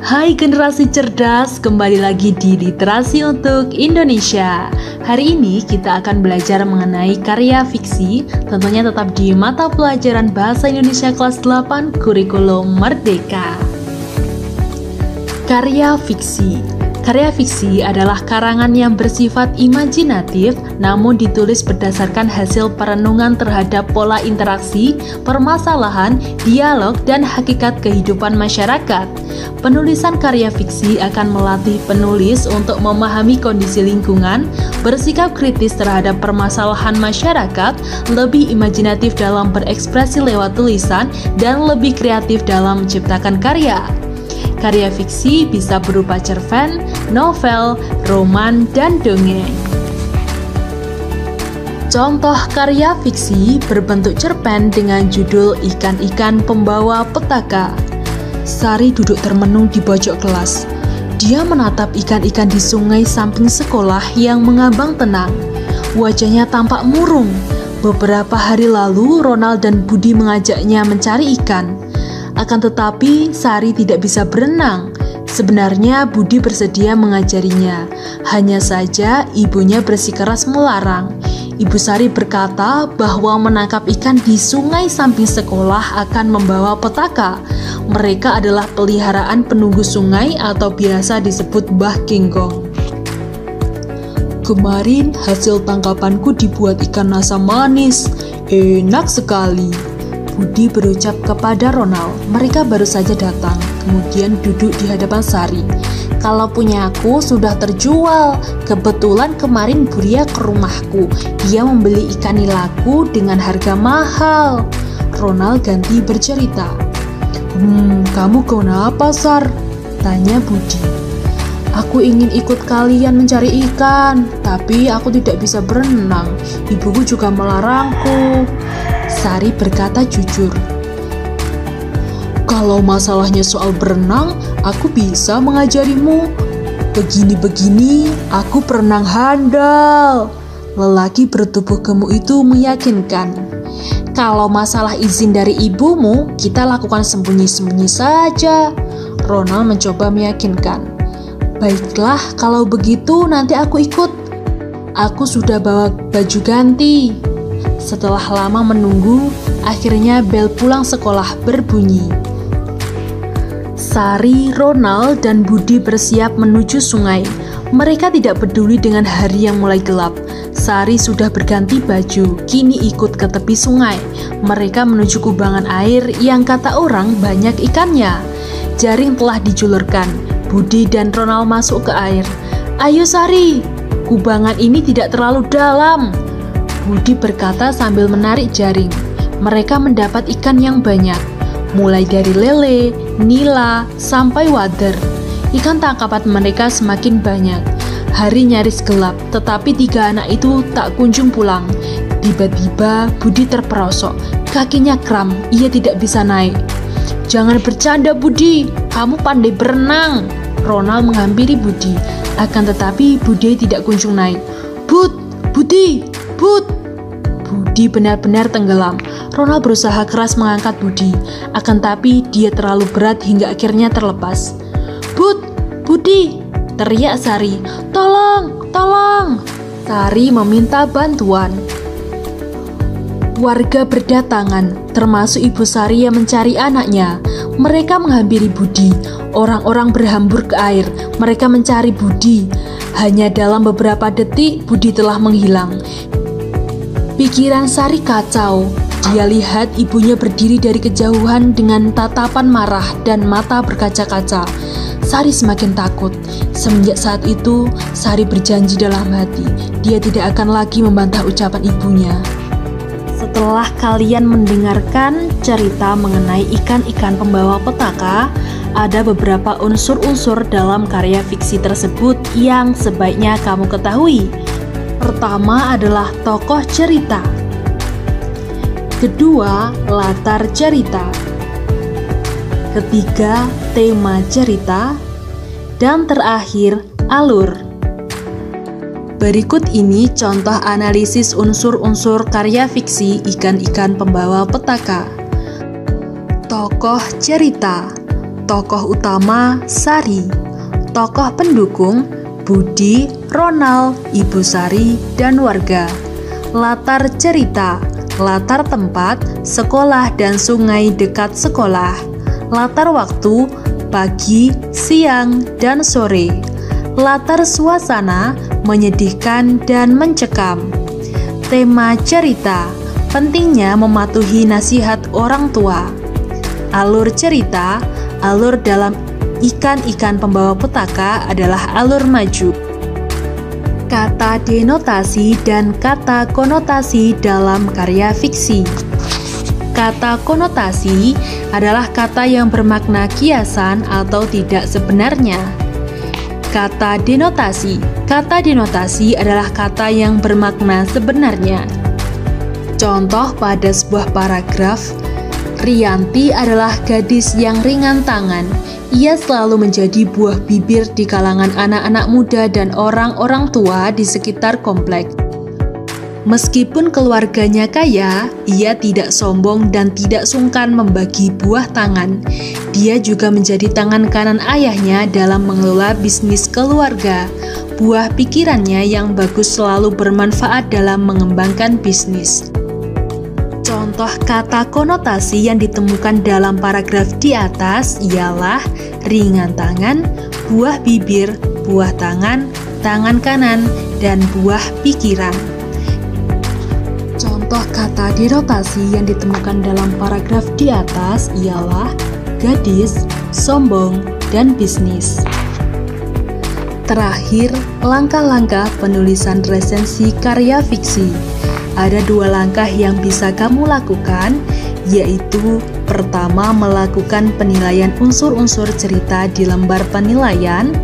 Hai generasi cerdas, kembali lagi di Literasi untuk Indonesia. Hari ini kita akan belajar mengenai karya fiksi, tentunya tetap di mata pelajaran Bahasa Indonesia kelas 8 Kurikulum Merdeka. Karya fiksi. Karya fiksi adalah karangan yang bersifat imajinatif, namun ditulis berdasarkan hasil perenungan terhadap pola interaksi, permasalahan, dialog, dan hakikat kehidupan masyarakat. Penulisan karya fiksi akan melatih penulis untuk memahami kondisi lingkungan, bersikap kritis terhadap permasalahan masyarakat, lebih imajinatif dalam berekspresi lewat tulisan, dan lebih kreatif dalam menciptakan karya. Karya fiksi bisa berupa cerpen, novel, roman, dan dongeng. Contoh karya fiksi berbentuk cerpen dengan judul Ikan-ikan Pembawa Petaka. Sari duduk termenung di pojok kelas. Dia menatap ikan-ikan di sungai samping sekolah yang mengambang tenang. Wajahnya tampak murung. Beberapa hari lalu, Ronald dan Budi mengajaknya mencari ikan. Akan tetapi, Sari tidak bisa berenang. Sebenarnya Budi bersedia mengajarinya. Hanya saja ibunya bersikeras melarang. Ibu Sari berkata bahwa menangkap ikan di sungai samping sekolah akan membawa petaka. Mereka adalah peliharaan penunggu sungai atau biasa disebut Mbah Kinggong. Kemarin hasil tangkapanku dibuat ikan asam manis. Enak sekali, Budi berucap kepada Ronald. Mereka baru saja datang, kemudian duduk di hadapan Sari. Kalau punya aku sudah terjual. Kebetulan kemarin Buria ke rumahku. Dia membeli ikan nilaku dengan harga mahal. Ronald ganti bercerita. Kamu kenapa, Sar? Tanya Budi. Aku ingin ikut kalian mencari ikan, tapi aku tidak bisa berenang. Ibuku juga melarangku. Sari berkata jujur. Kalau masalahnya soal berenang, aku bisa mengajarimu. Begini-begini, aku berenang handal. Lelaki bertubuh gemuk itu meyakinkan. Kalau masalah izin dari ibumu, kita lakukan sembunyi-sembunyi saja. Ronald mencoba meyakinkan. Baiklah, kalau begitu nanti aku ikut. Aku sudah bawa baju ganti. Setelah lama menunggu, akhirnya bel pulang sekolah berbunyi. Sari, Ronald, dan Budi bersiap menuju sungai. Mereka tidak peduli dengan hari yang mulai gelap. Sari sudah berganti baju, kini ikut ke tepi sungai. Mereka menuju kubangan air yang kata orang banyak ikannya. Jaring telah dijulurkan. Budi dan Ronald masuk ke air. Ayo Sari, kubangan ini tidak terlalu dalam, Budi berkata sambil menarik jaring. Mereka mendapat ikan yang banyak, mulai dari lele, nila, sampai wader. Ikan tangkapan mereka semakin banyak. Hari nyaris gelap, tetapi 3 anak itu tak kunjung pulang. Tiba-tiba Budi terperosok, kakinya kram, ia tidak bisa naik. Jangan bercanda Budi, kamu pandai berenang. Ronald menghampiri Budi, akan tetapi Budi tidak kunjung naik. Budi. Budi benar-benar tenggelam. Ronald berusaha keras mengangkat Budi, akan tapi dia terlalu berat hingga akhirnya terlepas. Budi, teriak Sari. Tolong. Sari meminta bantuan. Warga berdatangan, termasuk Ibu Sari yang mencari anaknya. Mereka menghampiri Budi. Orang-orang berhambur ke air. Mereka mencari Budi. Hanya dalam beberapa detik, Budi telah menghilang. Pikiran Sari kacau. Dia lihat ibunya berdiri dari kejauhan dengan tatapan marah dan mata berkaca-kaca. Sari semakin takut. Semenjak saat itu, Sari berjanji dalam hati, dia tidak akan lagi membantah ucapan ibunya. Setelah kalian mendengarkan cerita mengenai ikan-ikan pembawa petaka, ada beberapa unsur-unsur dalam karya fiksi tersebut yang sebaiknya kamu ketahui. Pertama adalah tokoh cerita. Kedua, latar cerita. Ketiga, tema cerita. Dan terakhir, alur. Berikut ini contoh analisis unsur-unsur karya fiksi Ikan-ikan Pembawa Petaka. Tokoh cerita. Tokoh utama Sari, tokoh pendukung Budi, Ronald, Ibu Sari, dan warga. Latar cerita, latar tempat, sekolah dan sungai dekat sekolah. Latar waktu, pagi, siang, dan sore. Latar suasana, menyedihkan dan mencekam. Tema cerita, pentingnya mematuhi nasihat orang tua. Alur cerita, alur dalam ikan-ikan pembawa petaka adalah alur maju. Kata denotasi dan kata konotasi dalam karya fiksi. Kata konotasi adalah kata yang bermakna kiasan atau tidak sebenarnya. Kata denotasi adalah kata yang bermakna sebenarnya. Contoh pada sebuah paragraf, Rianti adalah gadis yang ringan tangan. Ia selalu menjadi buah bibir di kalangan anak-anak muda dan orang-orang tua di sekitar komplek. Meskipun keluarganya kaya, ia tidak sombong dan tidak sungkan membagi buah tangan. Dia juga menjadi tangan kanan ayahnya dalam mengelola bisnis keluarga. Buah pikirannya yang bagus selalu bermanfaat dalam mengembangkan bisnis. Contoh kata konotasi yang ditemukan dalam paragraf di atas ialah ringan tangan, buah bibir, buah tangan, tangan kanan, dan buah pikiran. Contoh kata denotasi yang ditemukan dalam paragraf di atas ialah gadis, sombong, dan bisnis. Terakhir, langkah-langkah penulisan resensi karya fiksi. Ada 2 langkah yang bisa kamu lakukan, yaitu pertama, melakukan penilaian unsur-unsur cerita di lembar penilaian.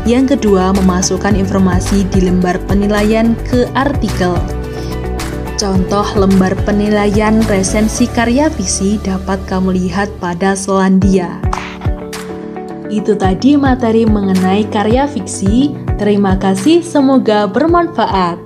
Yang kedua, memasukkan informasi di lembar penilaian ke artikel. Contoh lembar penilaian resensi karya fiksi dapat kamu lihat pada Selandia. Itu tadi materi mengenai karya fiksi. Terima kasih, semoga bermanfaat.